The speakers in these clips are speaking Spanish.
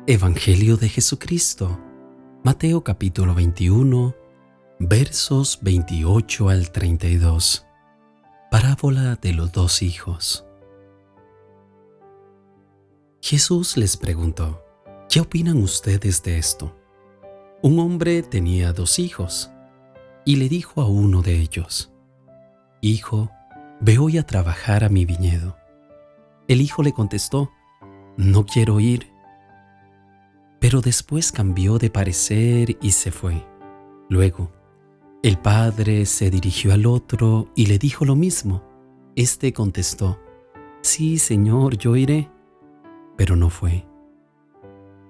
Evangelio de Jesucristo, Mateo capítulo 21, versos 28 al 32. Parábola de los dos hijos. Jesús les preguntó: ¿qué opinan ustedes de esto? Un hombre tenía dos hijos y le dijo a uno de ellos: Hijo, ve hoy a trabajar a mi viñedo. El hijo le contestó: no quiero ir. Pero después cambió de parecer y se fue. Luego, el padre se dirigió al otro y le dijo lo mismo. Este contestó: sí, señor, yo iré. Pero no fue.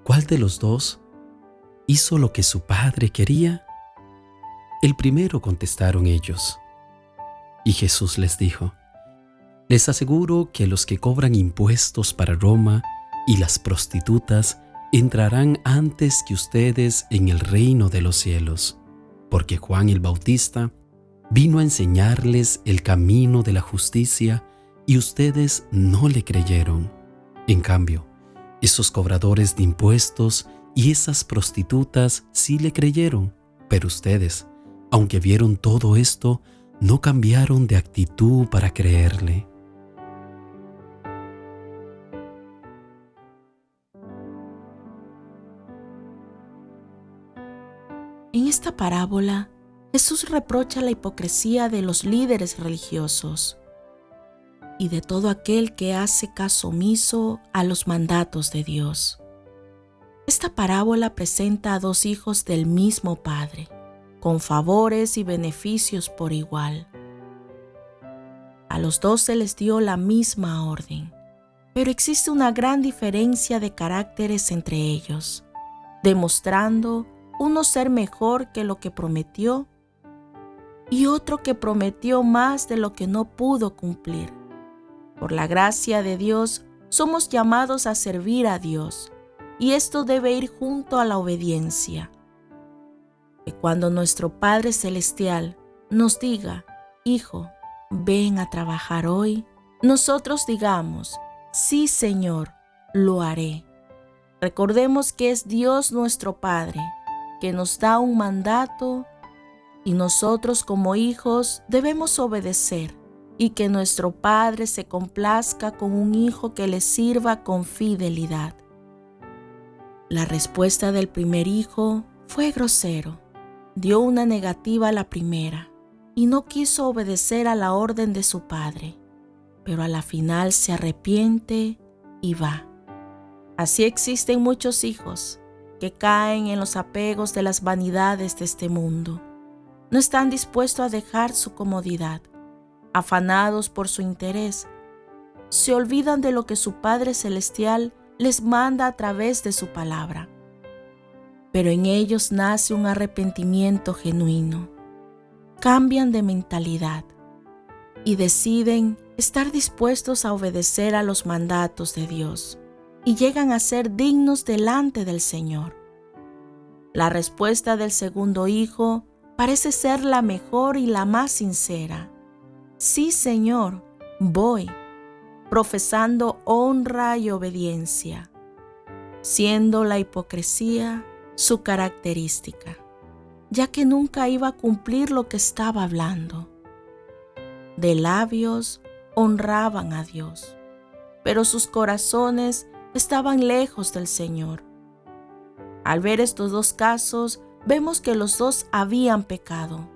¿Cuál de los dos hizo lo que su padre quería? El primero, contestaron ellos. Y Jesús les dijo: les aseguro que los que cobran impuestos para Roma y las prostitutas entrarán antes que ustedes en el reino de los cielos, porque Juan el Bautista vino a enseñarles el camino de la justicia y ustedes no le creyeron. En cambio, esos cobradores de impuestos y esas prostitutas sí le creyeron, pero ustedes, aunque vieron todo esto, no cambiaron de actitud para creerle. En esta parábola, Jesús reprocha la hipocresía de los líderes religiosos y de todo aquel que hace caso omiso a los mandatos de Dios. Esta parábola presenta a dos hijos del mismo Padre, con favores y beneficios por igual. A los dos se les dio la misma orden, pero existe una gran diferencia de caracteres entre ellos, demostrando uno ser mejor que lo que prometió y otro que prometió más de lo que no pudo cumplir. Por la gracia de Dios, somos llamados a servir a Dios, y esto debe ir junto a la obediencia. Que cuando nuestro Padre Celestial nos diga: Hijo, ven a trabajar hoy, nosotros digamos: sí, Señor, lo haré. Recordemos que es Dios nuestro Padre, que nos da un mandato y nosotros como hijos debemos obedecer, y que nuestro Padre se complazca con un hijo que le sirva con fidelidad. La respuesta del primer hijo fue grosero. Dio una negativa a la primera y no quiso obedecer a la orden de su padre, pero a la final se arrepiente y va. Así existen muchos hijos que caen en los apegos de las vanidades de este mundo. No están dispuestos a dejar su comodidad. Afanados por su interés, se olvidan de lo que su Padre Celestial les manda a través de su palabra. Pero en ellos nace un arrepentimiento genuino. Cambian de mentalidad y deciden estar dispuestos a obedecer a los mandatos de Dios, y llegan a ser dignos delante del Señor. La respuesta del segundo hijo parece ser la mejor y la más sincera. Sí, Señor, voy, profesando honra y obediencia, siendo la hipocresía su característica, ya que nunca iba a cumplir lo que estaba hablando. De labios honraban a Dios, pero sus corazones estaban lejos del Señor. Al ver estos dos casos, vemos que los dos habían pecado.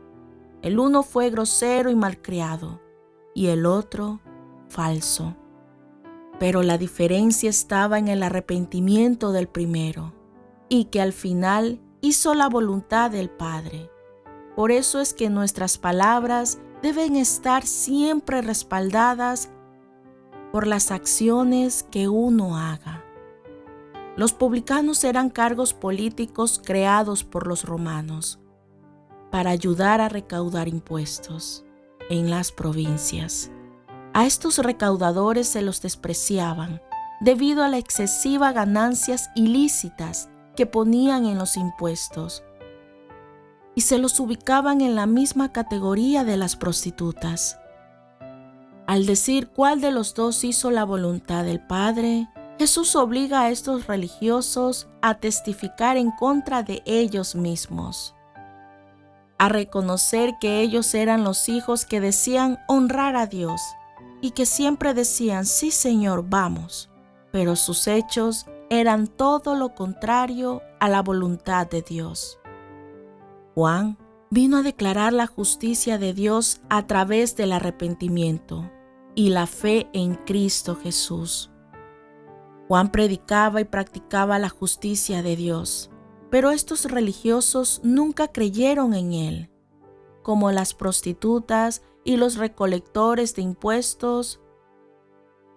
El uno fue grosero y malcriado, y el otro falso. Pero la diferencia estaba en el arrepentimiento del primero, y que al final hizo la voluntad del Padre. Por eso es que nuestras palabras deben estar siempre respaldadas por las acciones que uno haga. Los publicanos eran cargos políticos creados por los romanos para ayudar a recaudar impuestos en las provincias. A estos recaudadores se los despreciaban debido a las excesivas ganancias ilícitas que ponían en los impuestos, y se los ubicaban en la misma categoría de las prostitutas. Al decir cuál de los dos hizo la voluntad del Padre, Jesús obliga a estos religiosos a testificar en contra de ellos mismos, a reconocer que ellos eran los hijos que decían honrar a Dios y que siempre decían, sí Señor, vamos, pero sus hechos eran todo lo contrario a la voluntad de Dios. Juan vino a declarar la justicia de Dios a través del arrepentimiento y la fe en Cristo Jesús. Juan predicaba y practicaba la justicia de Dios, pero estos religiosos nunca creyeron en él. Como las prostitutas y los recolectores de impuestos,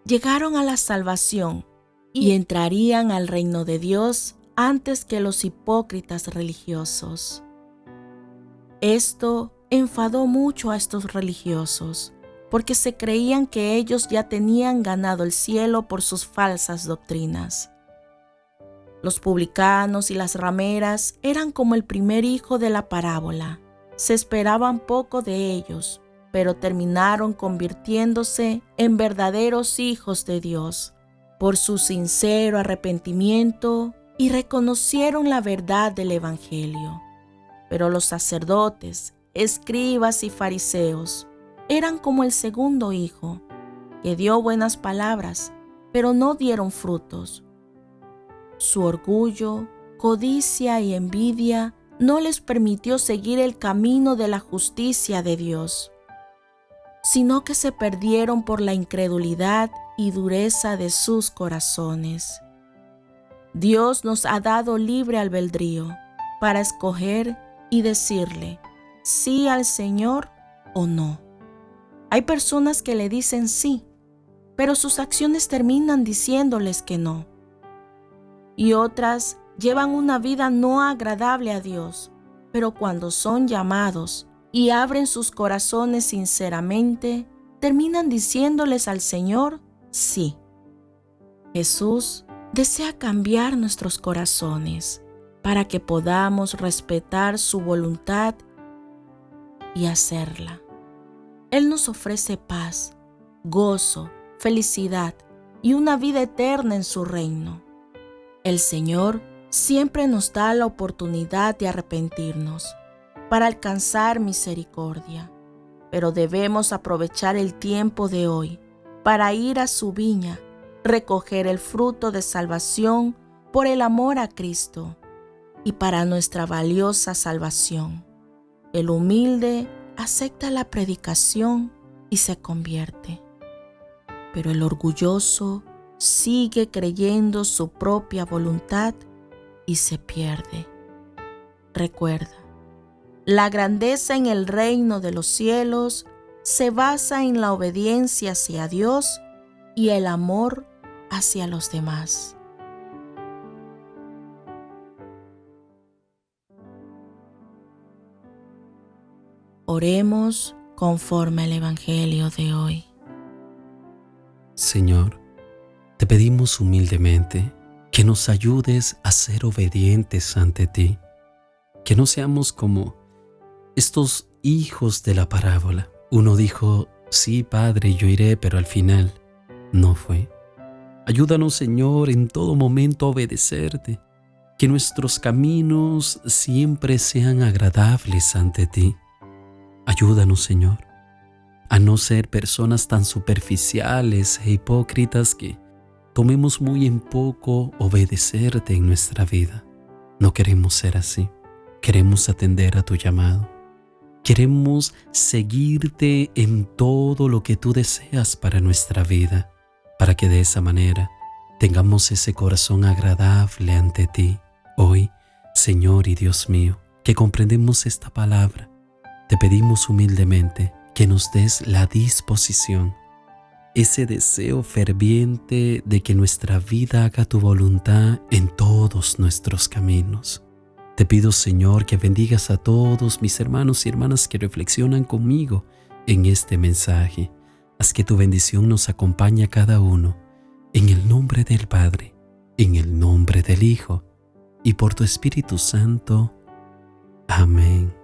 llegaron a la salvación y entrarían al reino de Dios antes que los hipócritas religiosos. Esto enfadó mucho a estos religiosos, porque se creían que ellos ya tenían ganado el cielo por sus falsas doctrinas. Los publicanos y las rameras eran como el primer hijo de la parábola. Se esperaban poco de ellos, pero terminaron convirtiéndose en verdaderos hijos de Dios por su sincero arrepentimiento y reconocieron la verdad del Evangelio. Pero los sacerdotes, escribas y fariseos eran como el segundo hijo, que dio buenas palabras, pero no dieron frutos. Su orgullo, codicia y envidia no les permitió seguir el camino de la justicia de Dios, sino que se perdieron por la incredulidad y dureza de sus corazones. Dios nos ha dado libre albedrío para escoger y decirle sí al Señor o no. Hay personas que le dicen sí, pero sus acciones terminan diciéndoles que no. Y otras llevan una vida no agradable a Dios, pero cuando son llamados y abren sus corazones sinceramente, terminan diciéndoles al Señor sí. Jesús desea cambiar nuestros corazones para que podamos respetar su voluntad y hacerla. Él nos ofrece paz, gozo, felicidad y una vida eterna en su reino. El Señor siempre nos da la oportunidad de arrepentirnos para alcanzar misericordia, pero debemos aprovechar el tiempo de hoy para ir a su viña, recoger el fruto de salvación por el amor a Cristo y para nuestra valiosa salvación. El humilde acepta la predicación y se convierte, pero el orgulloso sigue creyendo su propia voluntad y se pierde. Recuerda, la grandeza en el reino de los cielos se basa en la obediencia hacia Dios y el amor hacia los demás. Oremos conforme al Evangelio de hoy. Señor, te pedimos humildemente que nos ayudes a ser obedientes ante ti, que no seamos como estos hijos de la parábola. Uno dijo, sí, Padre, yo iré, pero al final no fue. Ayúdanos, Señor, en todo momento a obedecerte, que nuestros caminos siempre sean agradables ante ti. Ayúdanos, Señor, a no ser personas tan superficiales e hipócritas que tomemos muy en poco obedecerte en nuestra vida. No queremos ser así. Queremos atender a tu llamado. Queremos seguirte en todo lo que tú deseas para nuestra vida, para que de esa manera tengamos ese corazón agradable ante ti. Hoy, Señor y Dios mío, que comprendemos esta palabra, te pedimos humildemente que nos des la disposición, ese deseo ferviente de que nuestra vida haga tu voluntad en todos nuestros caminos. Te pido, Señor, que bendigas a todos mis hermanos y hermanas que reflexionan conmigo en este mensaje. Haz que tu bendición nos acompañe a cada uno, en el nombre del Padre, en el nombre del Hijo, y por tu Espíritu Santo. Amén.